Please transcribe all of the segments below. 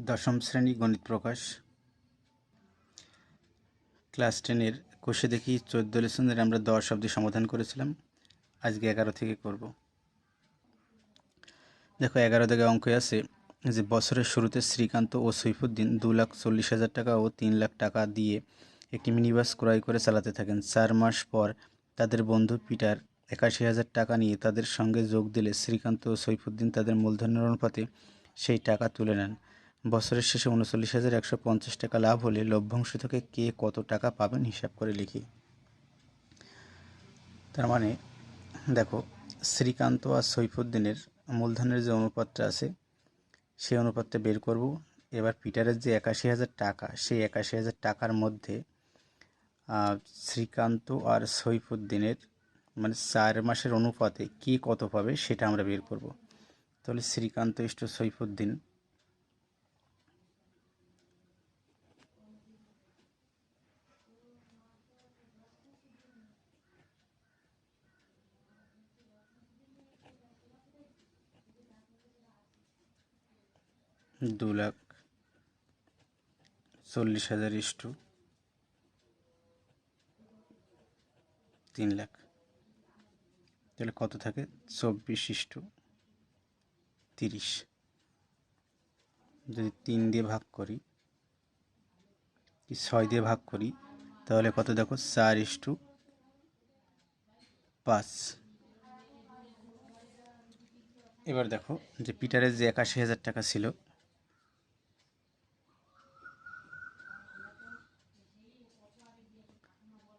দশম শ্রেণী গণিত প্রকাশ ক্লাস 10-এর কোষে দেখি 14 লেসনের আমরা 10 অবধি সমাধান করেছিলাম। আজকে 11 থেকে করব। দেখো 11 থেকে অঙ্কে আছে যে বছরের শুরুতে শ্রীকান্ত ও সৈফুদ্দিন 2,40,000 টাকা ও 3 লাখ টাকা দিয়ে একটি মিনিবাস ক্রয় করে চালাতে থাকেন। 4 মাস পর তাদের বন্ধু পিটার 81,000 টাকা নিয়ে তাদের সঙ্গে যোগ দিলে শ্রীকান্ত ও সৈফুদ্দিন তাদের মূলধনের অনুপাতে সেই টাকা তুলে নেন। বছরের শেষে 39,150 টাকা লাভ হলে লভ্যাংশ থেকে কে কত টাকা পাবেন হিসাব করে লিখি। তার মানে দেখো, শ্রীকান্ত আর সৈফুদ্দিনের মূলধনের যে অনুপাতটা আছে সেই অনুপাতটা বের করব। এবার পিটারের যে 81,000 টাকা, সেই 81,000 টাকার মধ্যে শ্রীকান্ত আর সৈফুদ্দিনের মানে 4 মাসের অনুপাতে কে কত পাবে সেটা আমরা বের করব। তাহলে শ্রীকান্ত ইষ্ট সৈফুদ্দিন, $2,40,000 ইষ্ট 3 লাখ, তাহলে কত থাকে 24:30। যদি 3 দিয়ে ভাগ করি কি 6 দিয়ে ভাগ করি তাহলে কত দেখো 4:5। এবার দেখো যে পিটারের যে 81,000 টাকা ছিল,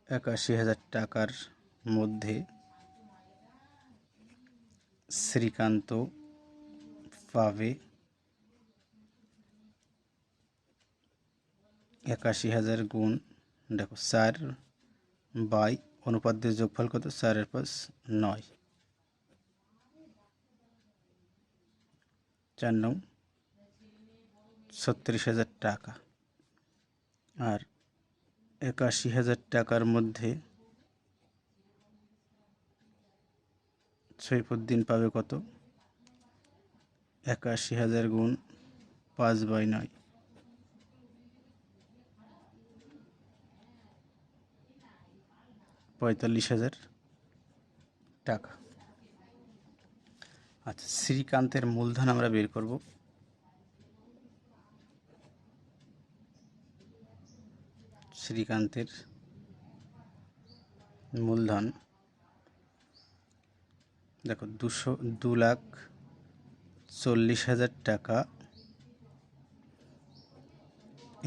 81,000 টাকার মধ্যে শ্রীকান্ত পাবে 81,000 গুণ দেখো 4 বাই অনুপাত দিয়ে যোগফল কত 4 + 9, 4 9 36,000 টাকা। আর 81,000 টাকার মধ্যে সৈফুদ্দিন পাবে কত 81,000 গুণ 5/9, 45,000 টাকা। আচ্ছা, শ্রীকান্তের মূলধন আমরা বের করব। শ্রীকান্তের মূলধন দেখো 2,40,000 টাকা।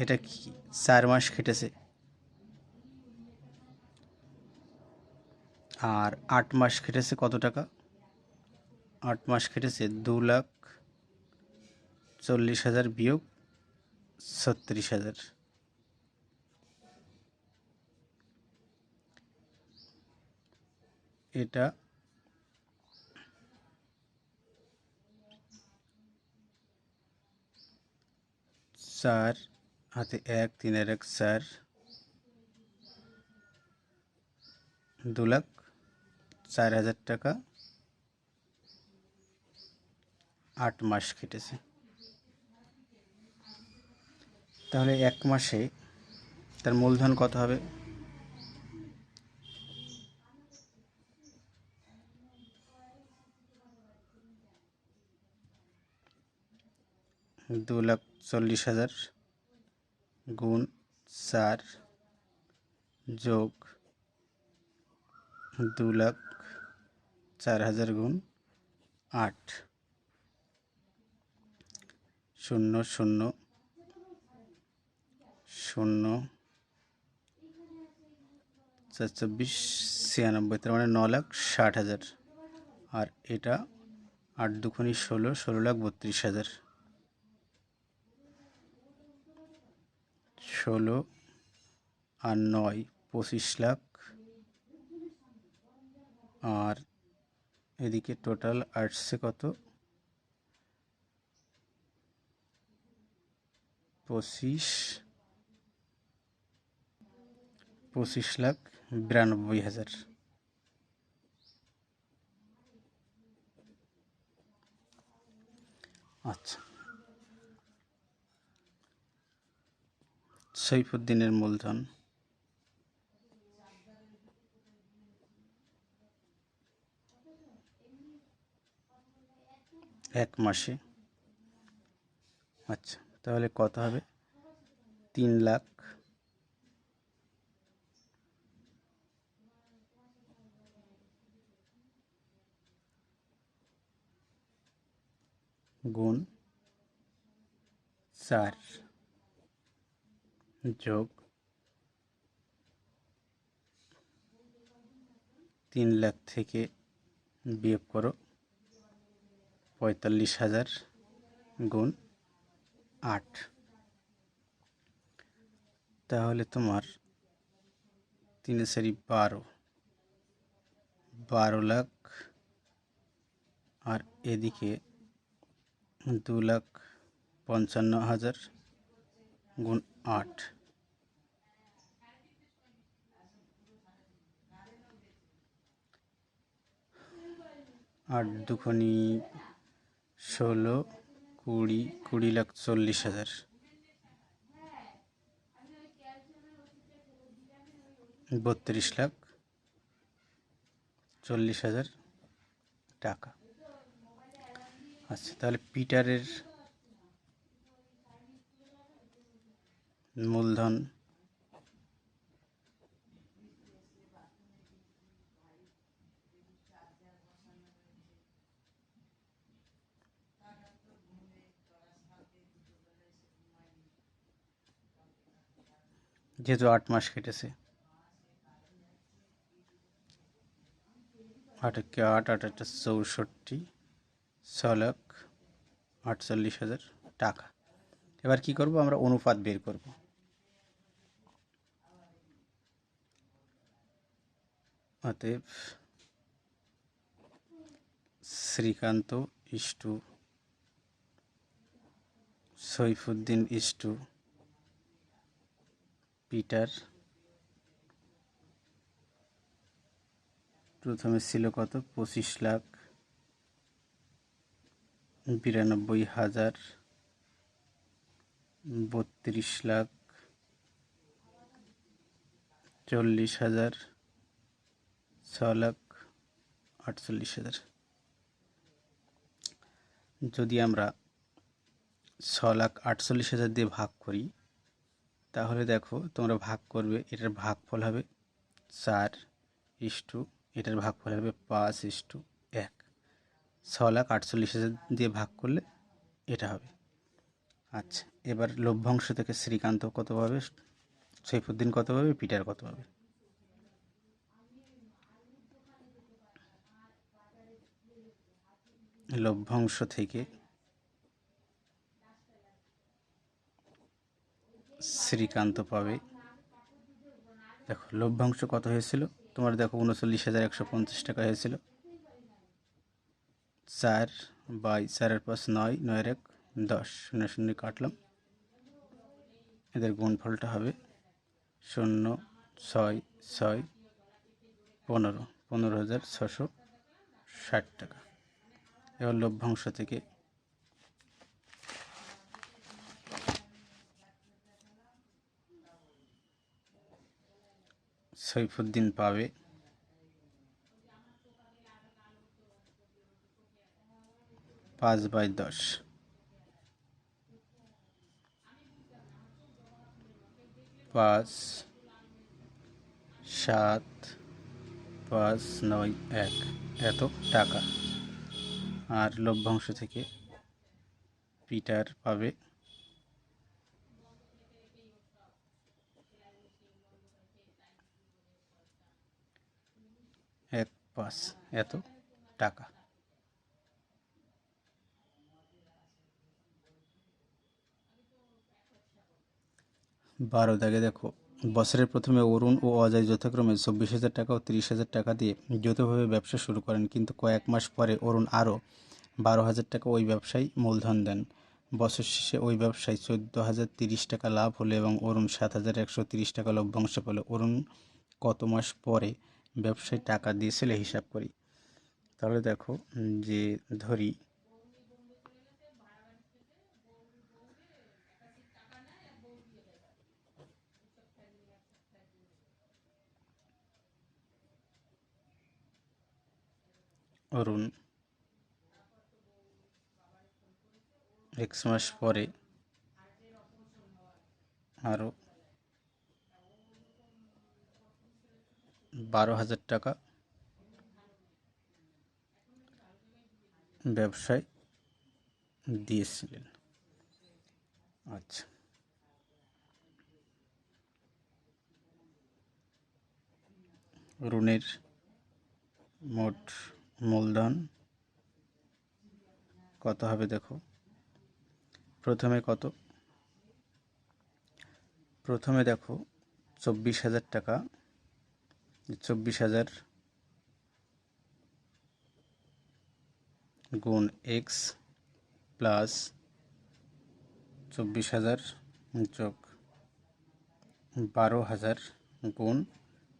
এটা কি 4 মাস খেটেছে, আর 8 মাস খেটেছে কত টাকা, 8 মাস খেটেছে 2,40,000 বিয়োগ 36,000। এটা 4 হাতে 1, 3 আর 1 4, 2,04,000 টাকা 8 মাস খেটেছে। তাহলে 1 মাসে তার মূলধন কত হবে, 2,40,000 গুণ 4 যোগ 2,04,000 গুণ 8, 0 0 0 4 24 96, তার মানে 9,60,000। আর এটা 8 দুগুণে 16, 16,32,000, 16 আর 9 25 লাখ। আর এদিকে টোটাল আসছে কত 25,92,000। আচ্ছা, সৈফুদ্দিনের মূলধন 1 মাসে। আচ্ছা, তাহলে কত হবে? 3 লাখ গুণ 4 যোগ 3 লাখ থেকে বিয়োগ করো 45,000 গুণ 8, তাহলে তোমার 3 4 লাখ, আর এদিকে 2,55,000 গুণ 8, 8 দুগুণে 16, 20,40,000, 32,40,000 টাকা। আচ্ছা, তাহলে পিটারের মূলধন যেহেতু 8 মাস কেটেছে, 8 × 8 = 64, 6,48,000 টাকা। এবার কি করব? আমরা অনুপাত বের করব। অতএব Srikanta is to Saifuddin is to Peter, প্রথমে ছিল কত? 25,92,000, 32,40,000, 6,48,000। যদি আমরা 6,48,000 দিয়ে ভাগ করি, তাহলে দেখো তোমরা ভাগ করবে, এটার ভাগফল হবে 4 ইস্টু, এটার ভাগফল হবে 5:1। 6,48,000 দিয়ে ভাগ করলে এটা হবে। আচ্ছা, এবার লভ্যাংশ থেকে শ্রীকান্ত কত পাবে, সৈফুদ্দিন কত পাবে, পিটার কত পাবে? লভ্যাংশ থেকে শ্রীকান্ত পাবে, দেখো লভ্যাংশ কত হয়েছিল তোমার, দেখো 39,150 টাকা হয়েছিল। 4/4 9, 9 10, 0 0 কাটলাম, এদের গুণফলটা হবে 0, 6, 6, 15, 15,660 টাকা। এবার লভ্যাংশ থেকে সৈফুদ্দিন পাবে 5/10, 5, 7, 5, 9, 1 এত টাকা। আর লভ্যাংশ থেকে পিটার পাবে 1/5 এত টাকা। 12 দাগে দেখো, বছরের প্রথমে অরুণ ও অজয় যথাক্রমে 24,000 টাকা ও 30,000 টাকা দিয়ে যৌথভাবে ব্যবসা শুরু করেন, কিন্তু কয়েক মাস পরে অরুণ আরও 12,000 টাকা ওই ব্যবসায় মূলধন দেন। বছর শেষে ওই ব্যবসায় 14,030 টাকা লাভ হলো এবং অরুণ 7,130 টাকা লভ্যাংশ পেল। অরুণ কত মাস পরে ব্যবসায় টাকা দিয়েছিল হিসাব করি। তাহলে দেখো, যে ধরি অরুণ এক্স মাস পরে আরও 12,000 টাকা ব্যবসায় দিয়েছিলেন। আচ্ছা, ঋণের মোট মূলধন কত হবে দেখো। প্রথমে দেখো 24,000 টাকা, 24,000 গুণ এক্স প্লাস 24,000 যোগ 12,000 গুণ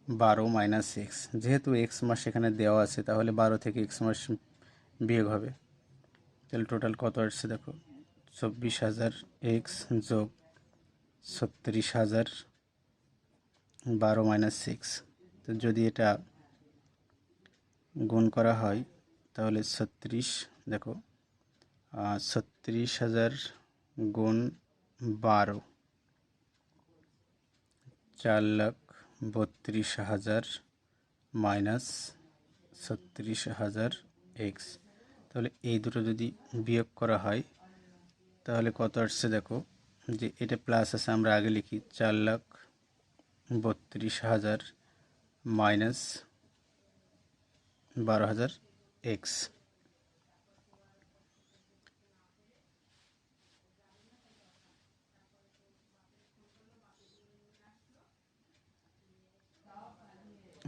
12 মাইনাস এক্স। যেহেতু এক্স মাস এখানে দেওয়া আছে তাহলে 12 থেকে এক্স মাস বিয়োগ হবে। তাহলে টোটাল কত আসছে দেখো, 24,000 এক্স যোগ 36,000 12 মাইনাস এক্স। তো যদি এটা গুণ করা হয় তাহলে 36 36,000 গুণ 12 4,32,000 মাইনাস 36,000 এক্স। তাহলে এই দুটো যদি বিয়োগ করা হয় তাহলে কত আসছে দেখো, যে এটা প্লাস আছে আমরা আগে লিখি 4,32,000 মাইনাস 12,000 এক্স।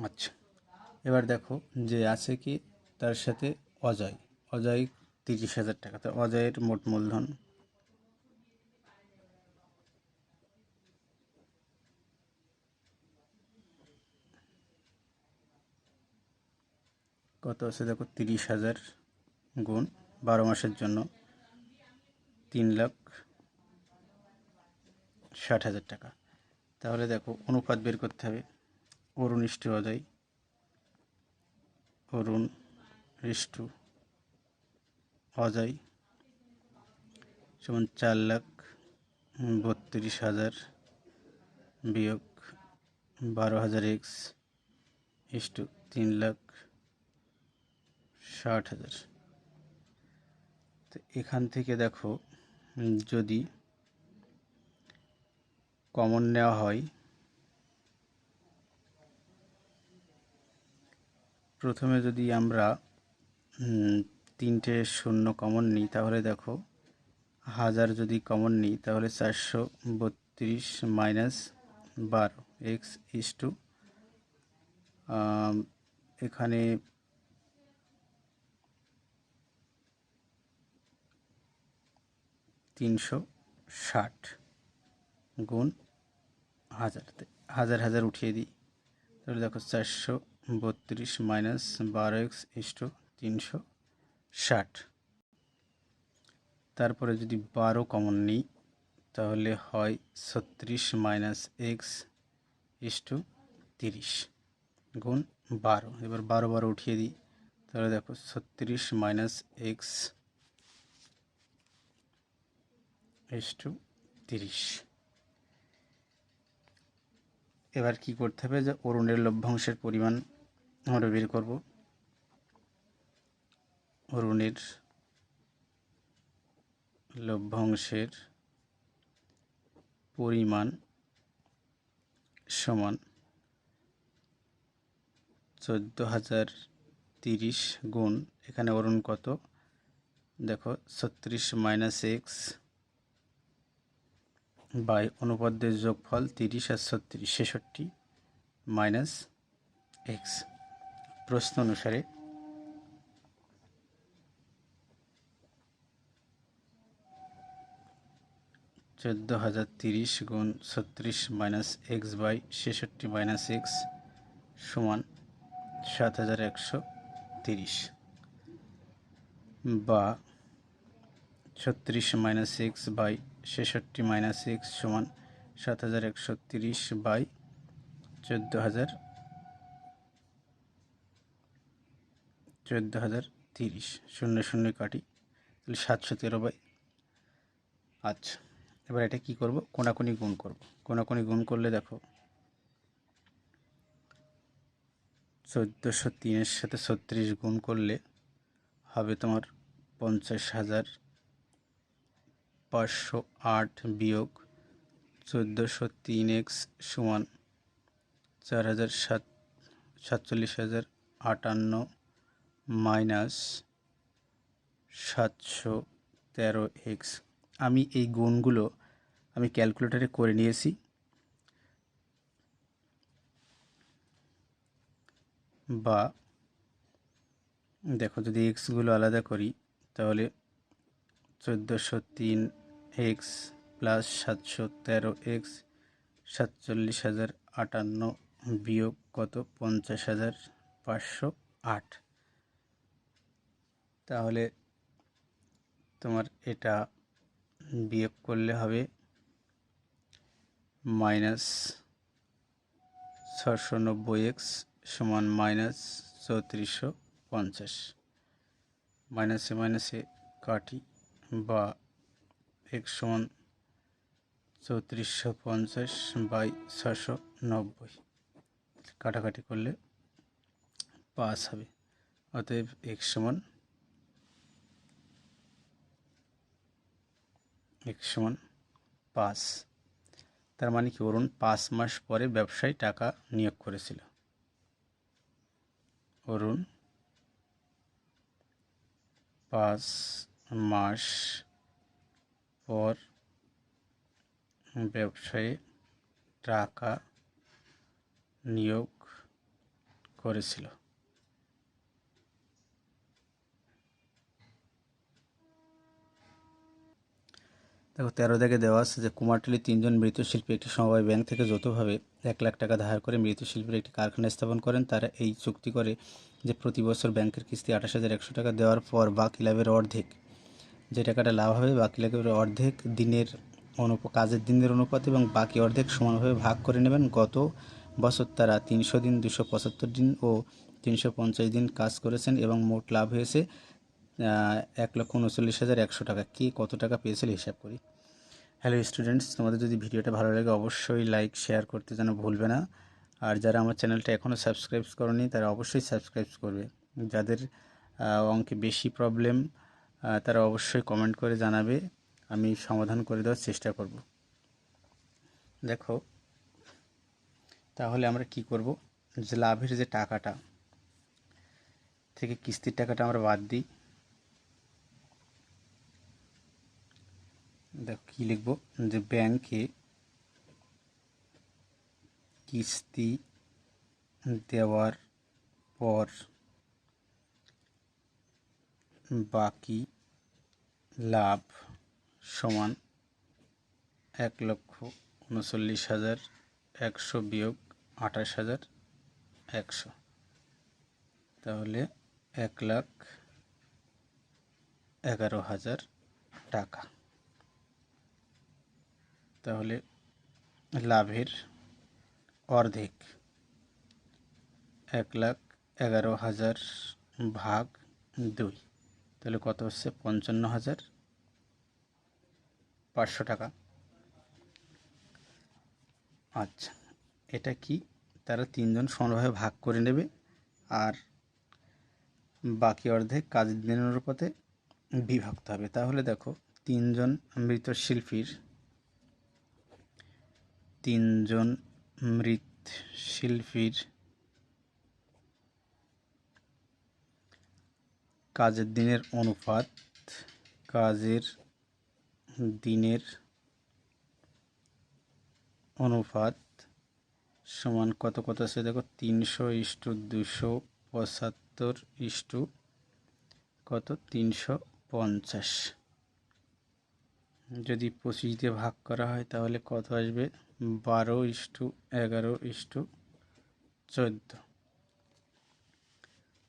আচ্ছা, এবার দেখো যে আছে কি তার সাথে অজয় 30,000 টাকা। তো অজয়ের মোট মূলধন কত আছে দেখো, 30,000 গুণ 12 মাসের জন্য 3,60,000 টাকা। তাহলে দেখো অনুপাত বের করতে হবে। অরুণ ইস্টু অজয়, অরুণ ইস্টু অজয় সমান 4,32,000 বিয়োগ 12,000 এক্স ইস্টু 3,60,000। তো এখান থেকে দেখো যদি কমন নেওয়া হয়, প্রথমে যদি আমরা 3টে শূন্য কমন নিই তাহলে দেখো 1000 যদি কমন নিই তাহলে 432 মাইনাস 12 এক্স ইস্টু এখানে 360 গুণ 1000, 1000 উঠিয়ে দিই তাহলে দেখো 432 মাইনাস 12 এক্স ইস্টু 360। তারপরে যদি 12 কমন নিই তাহলে হয় 36 মাইনাস এক্স ইস্টু 30 গুণ 12। এবার 12 উঠিয়ে দিই তাহলে দেখো 36 মাইনাস এক্স ইস্টু 30। এবার কি করতে হবে, যে অরুণের লভ্যাংশের পরিমাণ আমরা বের করব। অরুণের লভ্যাংশের পরিমাণ সমান 14,030 গুণ, এখানে অরুণ কত দেখো 36 মাইনাস এক্স বাই অনুপাদ্যের যোগফল 30 আর 36 66 মাইনাস এক্স। প্রশ্ন অনুসারে 14,030 গুণ 36 minus x by 66 minus x সমান 7,130, বা 36 minus x by 66 minus x সমান 7,130 বাই 14,030। 30, শূন্য শূন্য কাটি, তাহলে 713/। আচ্ছা, এবার এটা কি করব, কোনাকুনি গুণ করব। কোনাকুনি গুণ করলে দেখো 1403-এর সাথে 36 গুণ করলে হবে তোমার 50,508 বিয়োগ 1403x সমান 47,058 মাইনাস 713x। আমি এই গুণগুলো আমি ক্যালকুলেটরে করে নিয়েছি, বা দেখো যদি এক্সগুলো আলাদা করি তাহলে 1403x প্লাস 713x 47,058 বিয়োগ কত 50,508। তাহলে তোমার এটা বিয়োগ করলে হবে মাইনাস 690x সমান মাইনাস 3450। মাইনাসে মাইনাসে কাটি, বা x সমান 3450/690, কাটাকাটি করলে 5 হবে। অতএব x সমান 5। তার মানে কি, অরুণ 5 মাস পরে ব্যবসায় টাকা নিয়োগ করেছিল। অরুণ 5 মাস পর ব্যবসায়ে টাকা নিয়োগ করেছিল। দেখো 13 দাগে দেওয়া আছে যে কুমারটুলি 3 জন মৃৎশিল্পী একটি সমবায় ব্যাংক থেকে যৌথভাবে 1 লাখ টাকা ধার করে মৃৎশিল্পীর একটি কারখানা স্থাপন করেন। তারা এই চুক্তি করে যে প্রতি বছর ব্যাংকের কিস্তি 28,100 টাকা দেওয়ার পর বাকি লাভের অর্ধেক, যে টাকাটা লাভ হবে বাকি লাভের অর্ধেক দিনের কাজের দিনের অনুপাত এবং বাকি অর্ধেক সমানভাবে ভাগ করে নেবেন। গত বছর তারা 300 দিন, 275 দিন ও 350 দিন কাজ করেছেন এবং মোট লাভ হয়েছে 1,39,100 টাকা। কে কত টাকা পেয়েছিল হিসাব করি। হ্যালো স্টুডেন্টস, তোমাদের যদি ভিডিওটা ভালো লাগে অবশ্যই লাইক শেয়ার করতে যেন ভুলবে না। আর যারা আমার চ্যানেলটা এখনও সাবস্ক্রাইব করনি তারা অবশ্যই সাবস্ক্রাইব করবে। যাদের অঙ্কে বেশি প্রবলেম তারা অবশ্যই কমেন্ট করে জানাবে, আমি সমাধান করে দেওয়ার চেষ্টা করব। দেখো তাহলে আমরা কি করব, যে লাভের যে টাকাটা থেকে কিস্তির টাকাটা আমরা বাদ দিই। দেখো কী লিখব, যে ব্যাংকে কিস্তি দেওয়ার পর বাকি লাভ সমান 1,39,100 বিয়োগ 28,100, তাহলে 1,11,000 টাকা। তাহলে লাভের অর্ধেক 1,11,000 ভাগ 2, তাহলে কত হচ্ছে 55,500 টাকা। আচ্ছা, এটা কি, তারা 3 জন সমানভাবে ভাগ করে নেবে আর বাকি অর্ধেক কাজের দিনের অনুপাতে বিভক্ত হবে। তাহলে দেখো 3 জন মৃৎশিল্পীর কাজের দিনের অনুপাত সমান কত আছে দেখো, 300:275 কত 350। যদি 25 দিয়ে ভাগ করা হয় তাহলে কত আসবে, 12:11:14।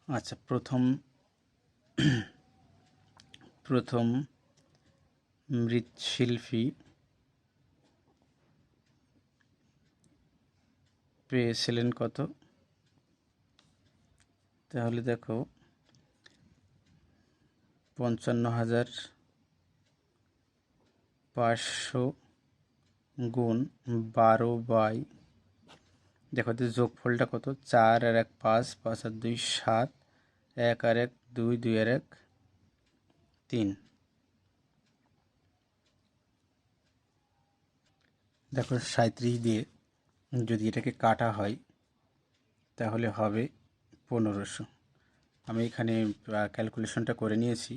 আচ্ছা, প্রথম মৃৎশিল্পী পেয়েছিলেন কত, তাহলে দেখো 55,500 গুণ 12 দেখো তো যোগফলটা কত, 4 আর 1 5, 5 আর 2 7, 1 আর 1 2, 2 আর 1 3। দেখো 37 দিয়ে যদি এটাকে কাটা হয় তাহলে হবে 1500। আমি এখানে ক্যালকুলেশনটা করে নিয়েছি।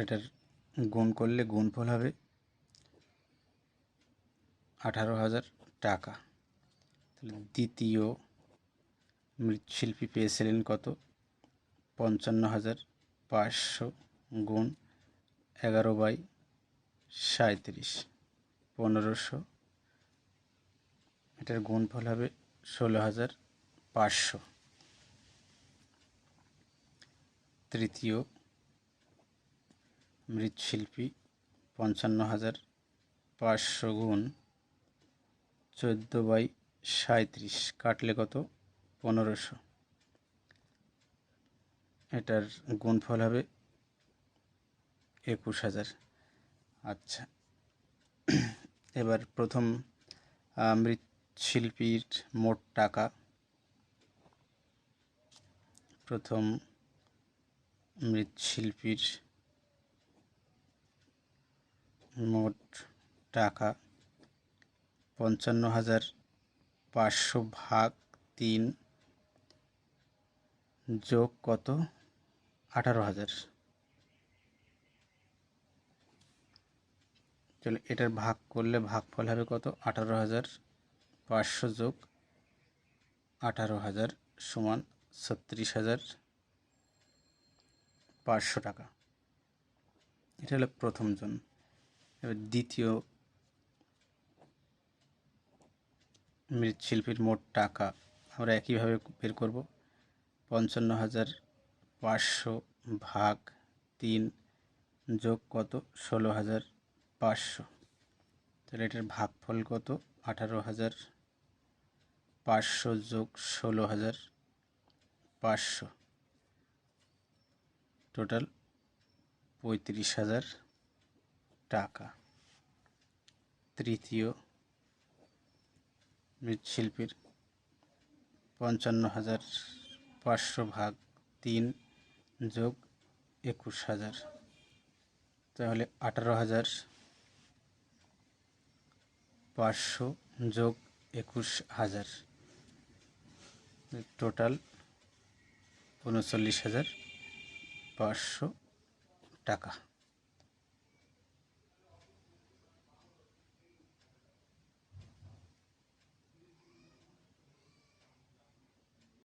এটার গুণ করলে গুণফল হবে 18,000 টাকা। তাহলে দ্বিতীয় মৃৎশিল্পী পেয়েছিলেন কত, 55,500 গুণ 11/37, 1500। এটার গুণফল হবে 16,500। তৃতীয় মৃৎশিল্পী 55,500 গুণ 14/37 কাটলে কত, 1500। এটার গুণফল হবে 21,000। আচ্ছা, এবার প্রথম মৃৎশিল্পীর মোট টাকা, প্রথম মৃৎশিল্পীর মোট টাকা 55,500 ভাগ 3 যোগ কত, 18,000। চলো এটার ভাগ করলে ভাগফল হবে কত, 18,500 যোগ 18,000 সমান 36,500 টাকা। এটা হলো প্রথম জন। এবার দ্বিতীয় মৃৎশিল্পীর মোট টাকা আমরা একইভাবে বের করব। 55,500 ভাগ 3 যোগ কত, 16,500। তাহলে এটার ভাগফল কত, 18,500 যোগ 16,500, টোটাল 35,000 টাকা। তৃতীয় মৃৎশিল্পীর 55,500 ভাগ 3 যোগ 21,000, তাহলে 18,500 যোগ 21,000, টোটাল 39,500 টাকা।